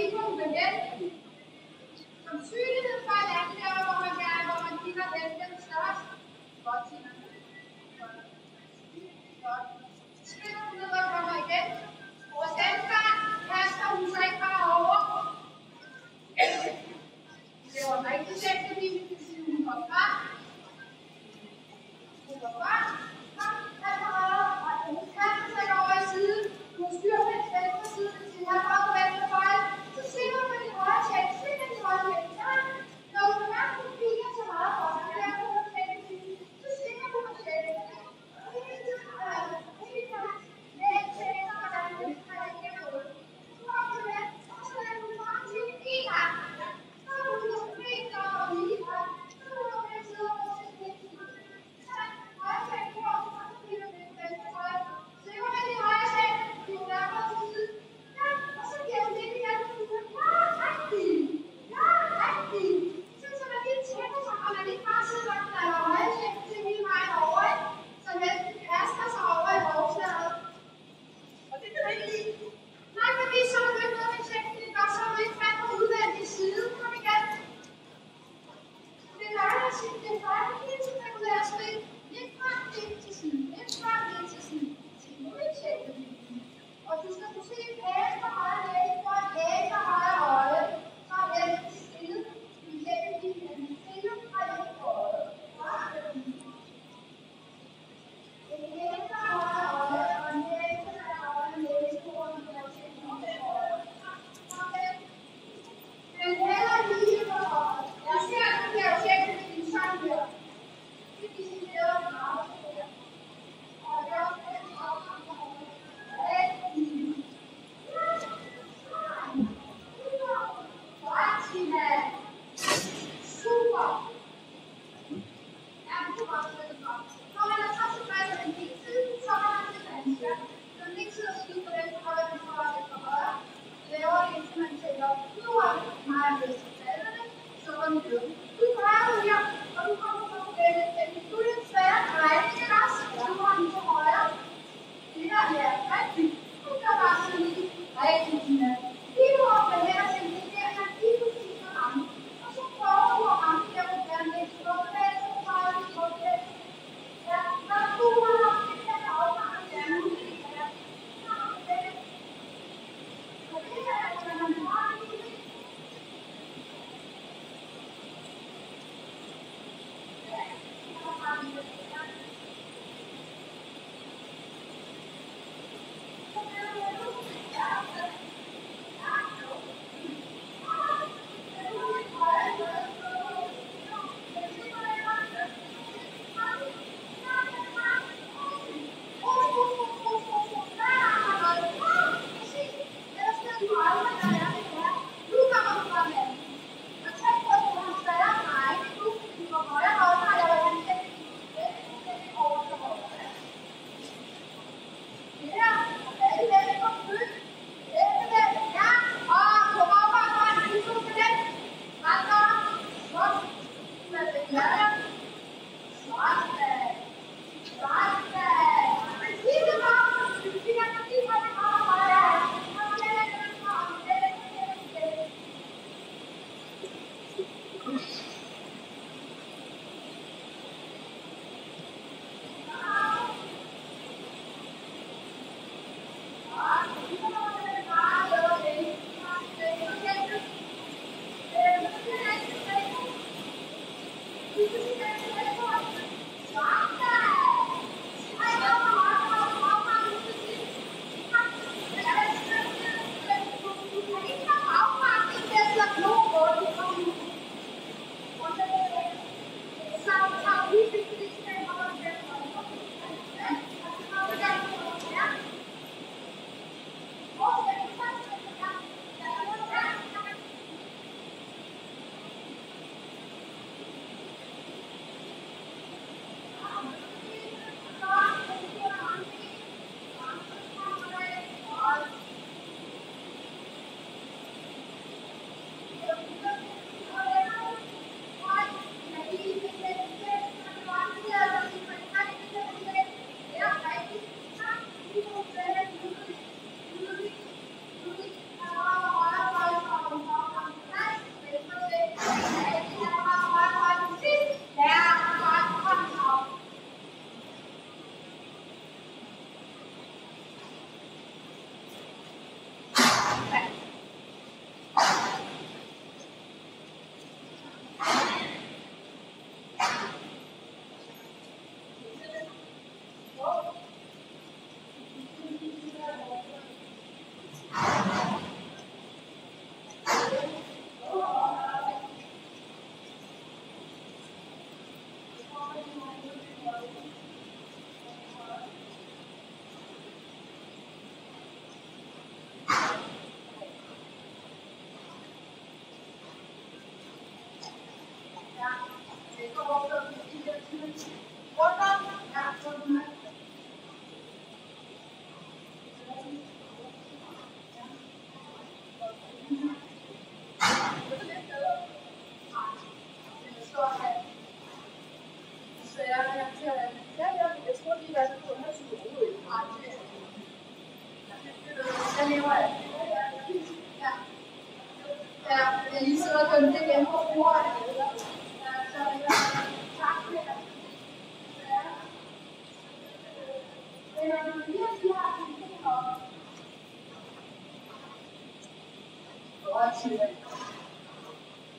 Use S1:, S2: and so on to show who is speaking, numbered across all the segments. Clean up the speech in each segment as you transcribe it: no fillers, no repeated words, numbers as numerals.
S1: risikoen ved den. Sandsynligheden for at lande der, hvor man kigger hen, den er størst. Godt, Tina. Godt. Så skynder hun ned og kommer igen. Og den gang kaster hun sig ikke bare over. Det var rigtig tæt, fordi hun kom frem. Hun går frem. Kom, og hun kaster sig over i siden. Hun styrer på den venstre side, hvis hun har godt på venstre fejl. Så svinger hun med din højre tjek, svinger din højre tjek. Når hun mærker, hun kigger så meget for sig, så svinger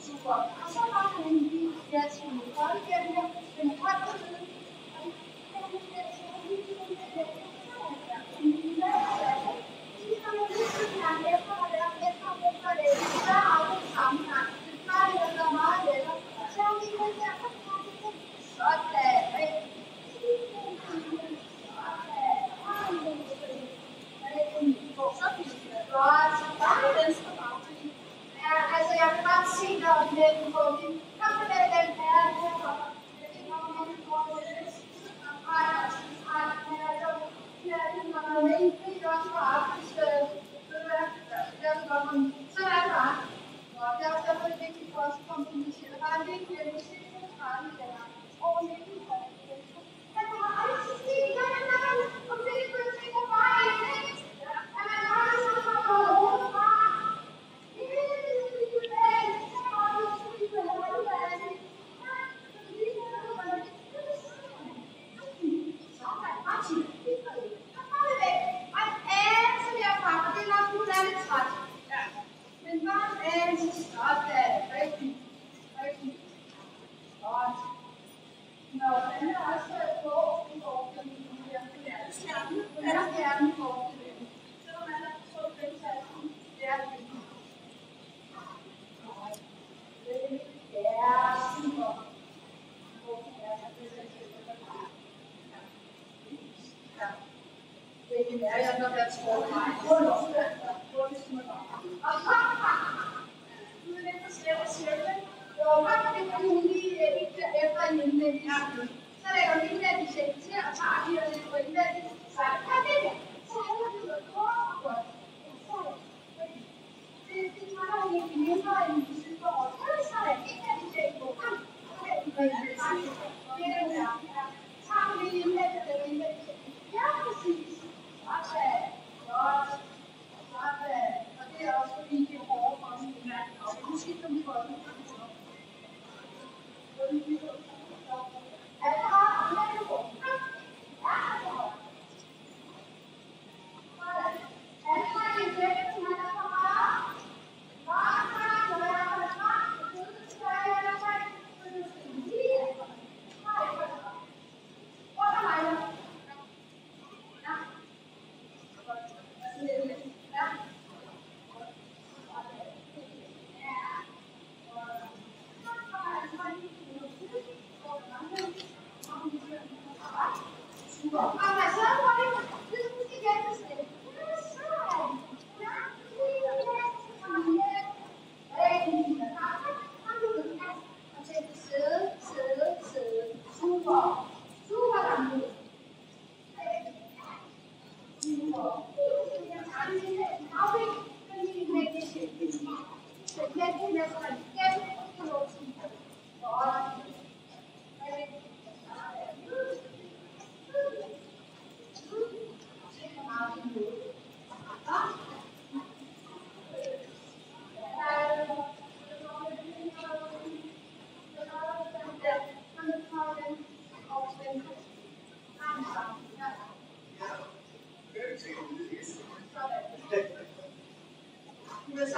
S1: Super. Og så var der en lille til folkekirken her, den højre side. Altså, jeg kan godt se, der er lidt på det. Kom med den her. Så er det bare. Og derfor er det vigtigt for os at kommunikere. Der er lidt mere musik, der er lidt der. Og lidt mere. Jeg kommer aldrig til at sige, om det er kun ting, der bare er ikke. At man bare så kommer overhovedet bare.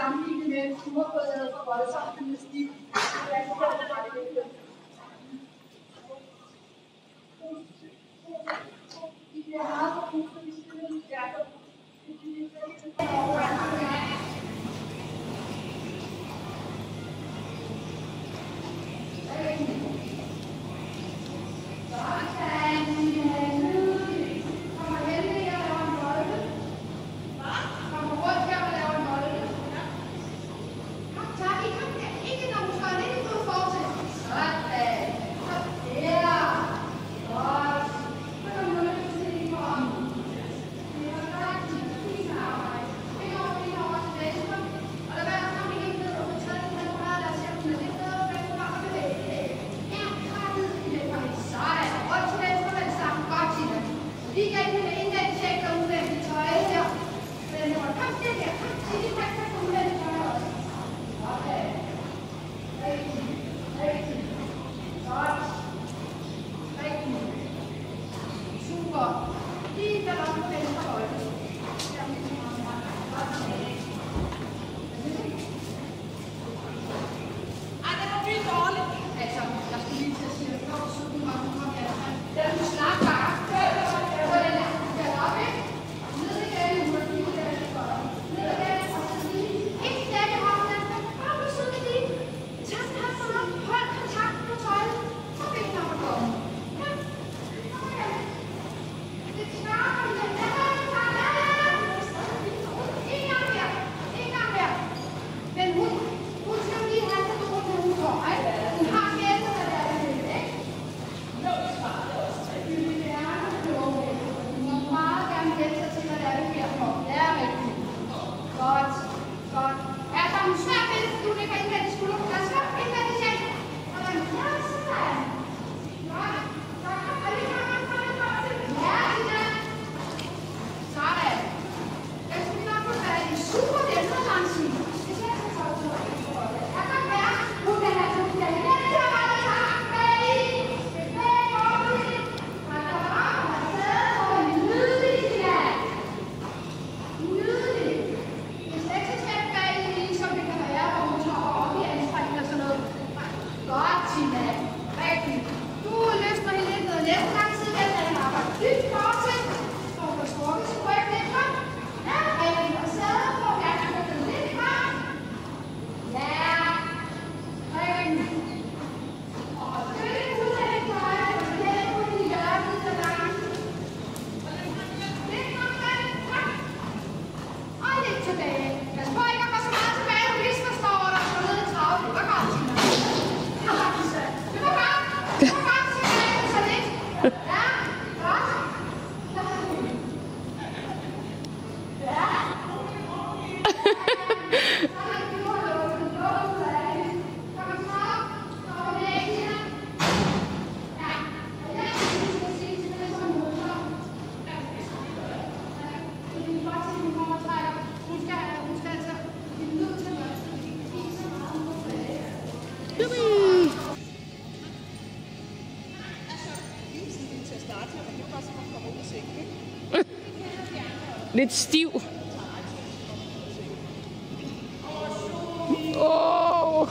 S1: Sammenlignet med en turbrød for voldsomt gymnastik. De bliver meget for brug for de skide hjerter. Super. Lige der
S2: lidt stiv. Åh!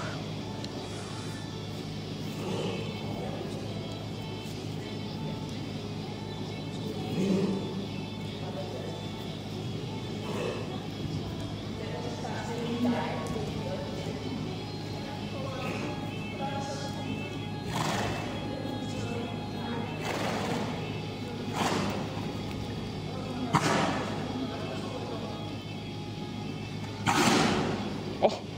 S2: Åh!